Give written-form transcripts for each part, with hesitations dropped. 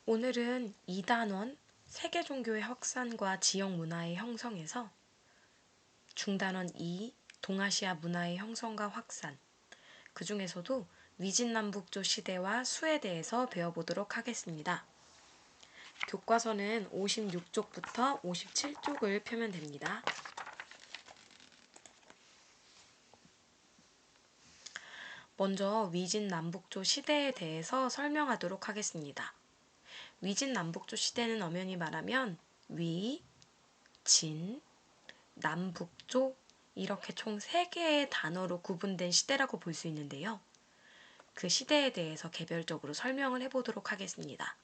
오늘은 2단원 세계 종교의 확산과 지역 문화의 형성에서 중단원 2 동아시아 문화의 형성과 확산, 그 중에서도 위진남북조 시대와 수에 대해서 배워보도록 하겠습니다. 교과서는 56쪽부터 57쪽을 펴면 됩니다. 먼저 위진남북조 시대에 대해서 설명하도록 하겠습니다. 위진남북조 시대는 엄연히 말하면 위, 진, 남북조 이렇게 총 3개의 단어로 구분된 시대라고 볼 수 있는데요. 그 시대에 대해서 개별적으로 설명을 해보도록 하겠습니다.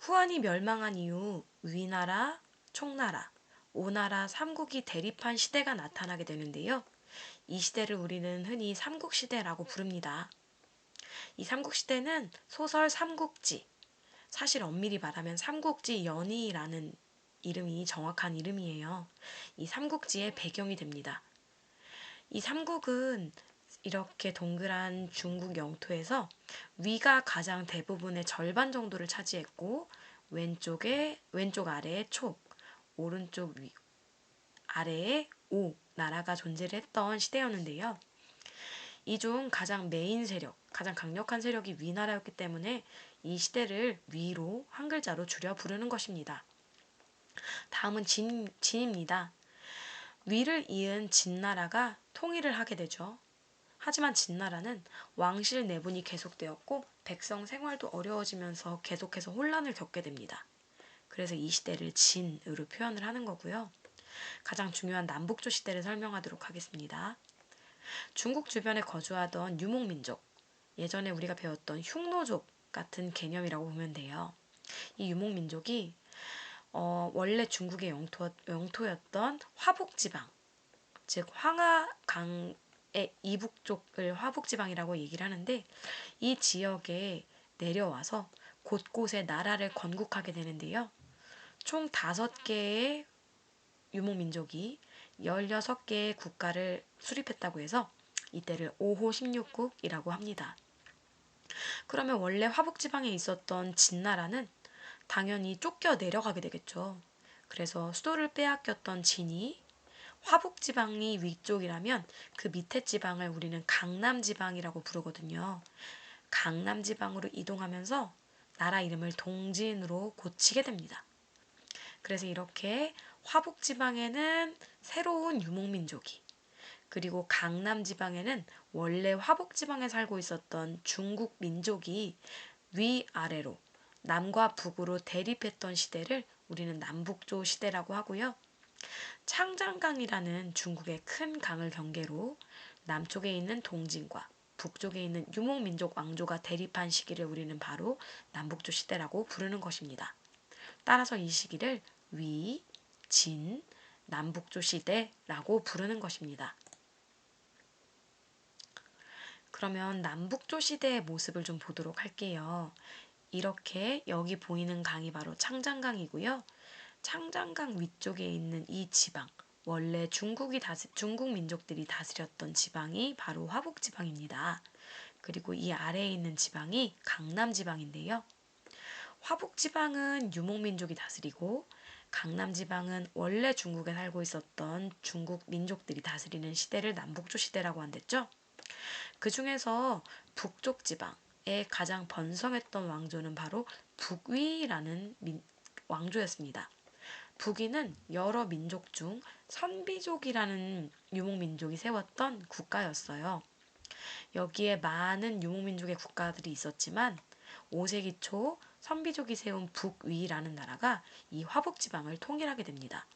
후한이 멸망한 이후 위나라, 총나라, 오나라 삼국이 대립한 시대가 나타나게 되는데요. 이 시대를 우리는 흔히 삼국시대라고 부릅니다. 이 삼국시대는 소설 삼국지, 사실 엄밀히 말하면 삼국지 연의라는 이름이 정확한 이름이에요. 이 삼국지의 배경이 됩니다. 이 삼국은 이렇게 동그란 중국 영토에서 위가 가장 대부분의 절반 정도를 차지했고 왼쪽 아래에 촉, 오른쪽 아래에 오 나라가 존재를 했던 시대였는데요. 이 중 가장 메인 세력, 가장 강력한 세력이 위나라였기 때문에 이 시대를 위로 한 글자로 줄여 부르는 것입니다. 다음은 진입니다. 위를 이은 진나라가 통일을 하게 되죠. 하지만 진나라는 왕실 내분이 계속되었고 백성 생활도 어려워지면서 계속해서 혼란을 겪게 됩니다. 그래서 이 시대를 진으로 표현을 하는 거고요. 가장 중요한 남북조 시대를 설명하도록 하겠습니다. 중국 주변에 거주하던 유목민족, 예전에 우리가 배웠던 흉노족 같은 개념이라고 보면 돼요. 이 유목민족이 원래 중국의 영토였던 화북지방, 즉 황하강의 이북 쪽을 화북지방이라고 얘기를 하는데 이 지역에 내려와서 곳곳에 나라를 건국하게 되는데요. 총 5개의 유목민족이 16개의 국가를 수립했다고 해서 이때를 5호 16국이라고 합니다. 그러면 원래 화북지방에 있었던 진나라는 당연히 쫓겨 내려가게 되겠죠. 그래서 수도를 빼앗겼던 진이 화북지방이 위쪽이라면 그 밑에 지방을 우리는 강남지방이라고 부르거든요. 강남지방으로 이동하면서 나라 이름을 동진으로 고치게 됩니다. 그래서 이렇게 화북지방에는 새로운 유목민족이, 그리고 강남지방에는 원래 화북지방에 살고 있었던 중국 민족이 위아래로 남과 북으로 대립했던 시대를 우리는 남북조 시대라고 하고요. 창장강이라는 중국의 큰 강을 경계로 남쪽에 있는 동진과 북쪽에 있는 유목민족 왕조가 대립한 시기를 우리는 바로 남북조 시대라고 부르는 것입니다. 따라서 이 시기를 위, 진, 남북조 시대라고 부르는 것입니다. 그러면 남북조 시대의 모습을 좀 보도록 할게요. 이렇게 여기 보이는 강이 바로 창장강이고요. 창장강 위쪽에 있는 이 지방, 원래 중국 민족들이 다스렸던 지방이 바로 화북지방입니다. 그리고 이 아래에 있는 지방이 강남지방인데요. 화북지방은 유목민족이 다스리고 강남지방은 원래 중국에 살고 있었던 중국 민족들이 다스리는 시대를 남북조 시대라고 한댔죠. 그 중에서 북쪽 지방에 가장 번성했던 왕조는 바로 북위라는 왕조였습니다. 북위는 여러 민족 중 선비족이라는 유목민족이 세웠던 국가였어요. 여기에 많은 유목민족의 국가들이 있었지만 5세기 초 선비족이 세운 북위라는 나라가 이 화북지방을 통일하게 됩니다.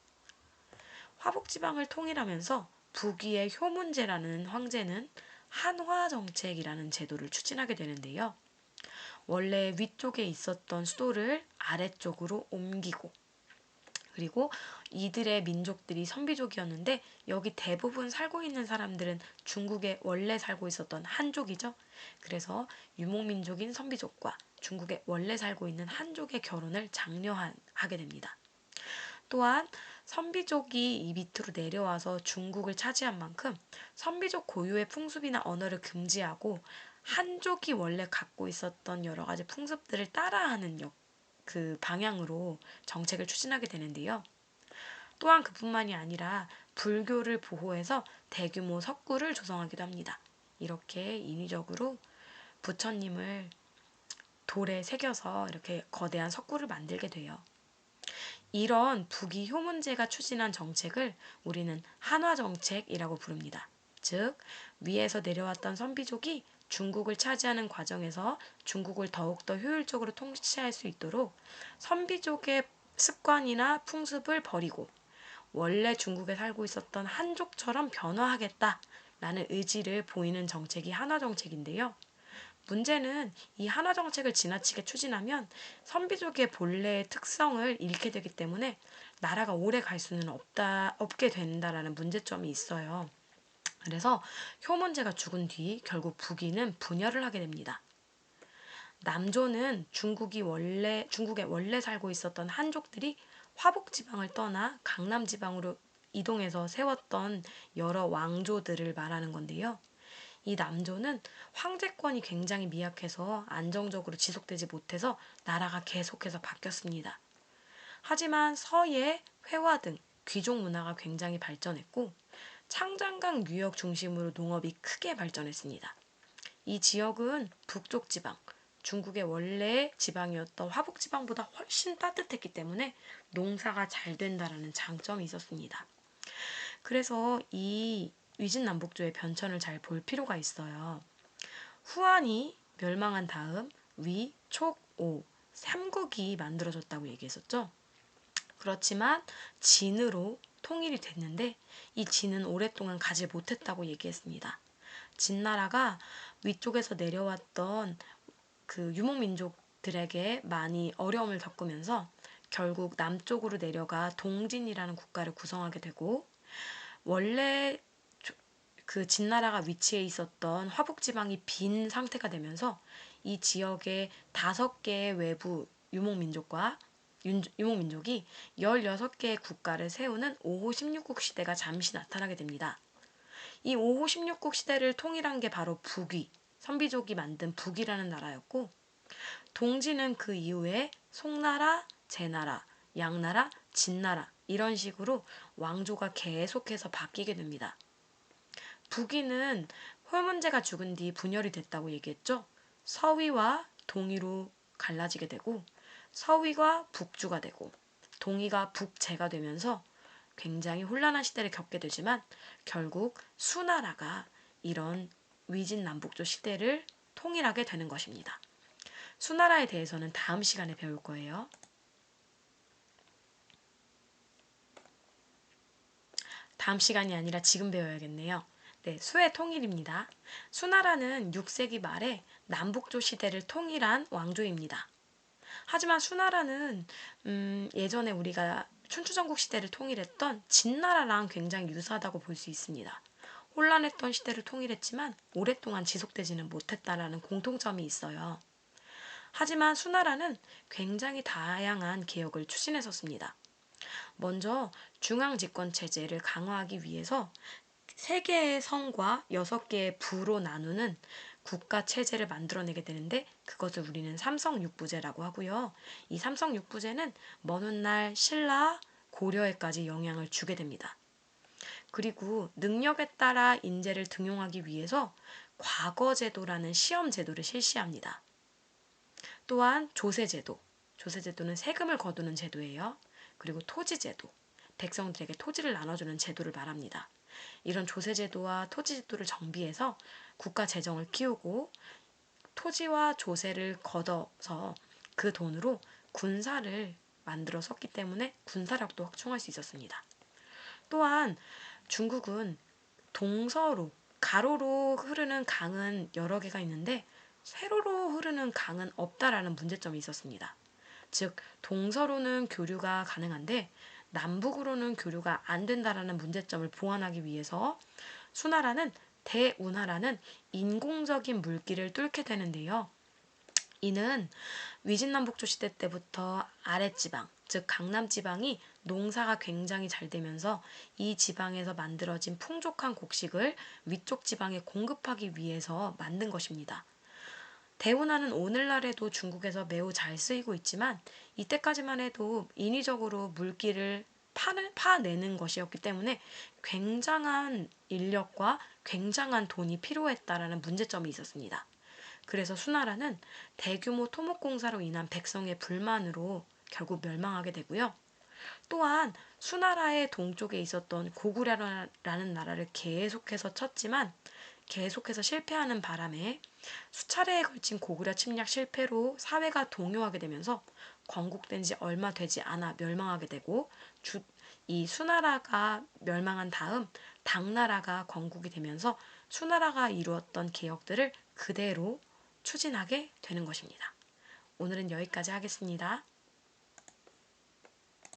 화북지방을 통일하면서 북위의 효문제라는 황제는 한화정책이라는 제도를 추진하게 되는데요. 원래 위쪽에 있었던 수도를 아래쪽으로 옮기고, 그리고 이들의 민족들이 선비족이었는데 여기 대부분 살고 있는 사람들은 중국에 원래 살고 있었던 한족이죠. 그래서 유목민족인 선비족과 중국에 원래 살고 있는 한족의 결혼을 장려하게 됩니다. 또한 선비족이 이 밑으로 내려와서 중국을 차지한 만큼 선비족 고유의 풍습이나 언어를 금지하고 한족이 원래 갖고 있었던 여러 가지 풍습들을 따라하는 그 방향으로 정책을 추진하게 되는데요. 또한 그뿐만이 아니라 불교를 보호해서 대규모 석굴을 조성하기도 합니다. 이렇게 인위적으로 부처님을 돌에 새겨서 이렇게 거대한 석굴을 만들게 돼요. 이런 북이 효문제가 추진한 정책을 우리는 한화정책이라고 부릅니다. 즉, 위에서 내려왔던 선비족이 중국을 차지하는 과정에서 중국을 더욱더 효율적으로 통치할 수 있도록 선비족의 습관이나 풍습을 버리고 원래 중국에 살고 있었던 한족처럼 변화하겠다라는 의지를 보이는 정책이 한화정책인데요. 문제는 이 한화정책을 지나치게 추진하면 선비족의 본래의 특성을 잃게 되기 때문에 나라가 오래 갈 수는 없게 된다라는 문제점이 있어요. 그래서 효문제가 죽은 뒤 결국 북이는 분열을 하게 됩니다. 남조는 중국에 원래 살고 있었던 한족들이 화북 지방을 떠나 강남 지방으로 이동해서 세웠던 여러 왕조들을 말하는 건데요. 이 남조는 황제권이 굉장히 미약해서 안정적으로 지속되지 못해서 나라가 계속해서 바뀌었습니다. 하지만 서예, 회화 등 귀족 문화가 굉장히 발전했고 창장강 유역 중심으로 농업이 크게 발전했습니다. 이 지역은 북쪽 지방, 중국의 원래 지방이었던 화북 지방보다 훨씬 따뜻했기 때문에 농사가 잘 된다라는 장점이 있었습니다. 그래서 이 위진남북조의 변천을 잘 볼 필요가 있어요. 후한이 멸망한 다음 위, 촉, 오, 삼국이 만들어졌다고 얘기했었죠. 그렇지만 진으로 통일이 됐는데 이 진은 오랫동안 가지 못했다고 얘기했습니다. 진나라가 위쪽에서 내려왔던 그 유목민족들에게 많이 어려움을 겪으면서 결국 남쪽으로 내려가 동진이라는 국가를 구성하게 되고 원래 그 진나라가 위치해 있었던 화북지방이 빈 상태가 되면서 이 지역의 5개의 외부 유목민족이 16개의 국가를 세우는 5호 16국 시대가 잠시 나타나게 됩니다. 이 5호 16국 시대를 통일한 게 바로 북위, 선비족이 만든 북이라는 나라였고 동지는 그 이후에 송나라, 제나라, 양나라, 진나라 이런 식으로 왕조가 계속해서 바뀌게 됩니다. 북위는 홀문제가 죽은 뒤 분열이 됐다고 얘기했죠. 서위와 동위로 갈라지게 되고 서위가 북주가 되고 동위가 북제가 되면서 굉장히 혼란한 시대를 겪게 되지만 결국 수나라가 이런 위진남북조 시대를 통일하게 되는 것입니다. 수나라에 대해서는 다음 시간에 배울 거예요. 다음 시간이 아니라 지금 배워야겠네요. 네, 수의 통일입니다. 수나라는 6세기 말에 남북조 시대를 통일한 왕조입니다. 하지만 수나라는 예전에 우리가 춘추전국 시대를 통일했던 진나라랑 굉장히 유사하다고 볼 수 있습니다. 혼란했던 시대를 통일했지만 오랫동안 지속되지는 못했다라는 공통점이 있어요. 하지만 수나라는 굉장히 다양한 개혁을 추진했었습니다. 먼저 중앙집권 체제를 강화하기 위해서 3개의 성과 6개의 부로 나누는 국가 체제를 만들어내게 되는데 그것을 우리는 삼성육부제라고 하고요. 이 삼성육부제는 먼 훗날 신라, 고려에까지 영향을 주게 됩니다. 그리고 능력에 따라 인재를 등용하기 위해서 과거제도라는 시험제도를 실시합니다. 또한 조세제도, 조세제도는 세금을 거두는 제도예요. 그리고 토지제도, 백성들에게 토지를 나눠주는 제도를 말합니다. 이런 조세제도와 토지제도를 정비해서 국가 재정을 키우고 토지와 조세를 걷어서 그 돈으로 군사를 만들어 썼기 때문에 군사력도 확충할 수 있었습니다. 또한 중국은 동서로, 가로로 흐르는 강은 여러 개가 있는데 세로로 흐르는 강은 없다라는 문제점이 있었습니다. 즉, 동서로는 교류가 가능한데 남북으로는 교류가 안 된다라는 문제점을 보완하기 위해서 수나라는 대운하라는 인공적인 물길을 뚫게 되는데요. 이는 위진남북조 시대 때부터 아랫지방, 즉 강남지방이 농사가 굉장히 잘 되면서 이 지방에서 만들어진 풍족한 곡식을 위쪽 지방에 공급하기 위해서 만든 것입니다. 대운하는 오늘날에도 중국에서 매우 잘 쓰이고 있지만 이때까지만 해도 인위적으로 물기를 파내는 것이었기 때문에 굉장한 인력과 굉장한 돈이 필요했다라는 문제점이 있었습니다. 그래서 수나라는 대규모 토목공사로 인한 백성의 불만으로 결국 멸망하게 되고요. 또한 수나라의 동쪽에 있었던 고구려라는 나라를 계속해서 쳤지만 계속해서 실패하는 바람에 수차례에 걸친 고구려 침략 실패로 사회가 동요하게 되면서 건국된 지 얼마 되지 않아 멸망하게 되고 이 수나라가 멸망한 다음 당나라가 건국이 되면서 수나라가 이루었던 개혁들을 그대로 추진하게 되는 것입니다. 오늘은 여기까지 하겠습니다.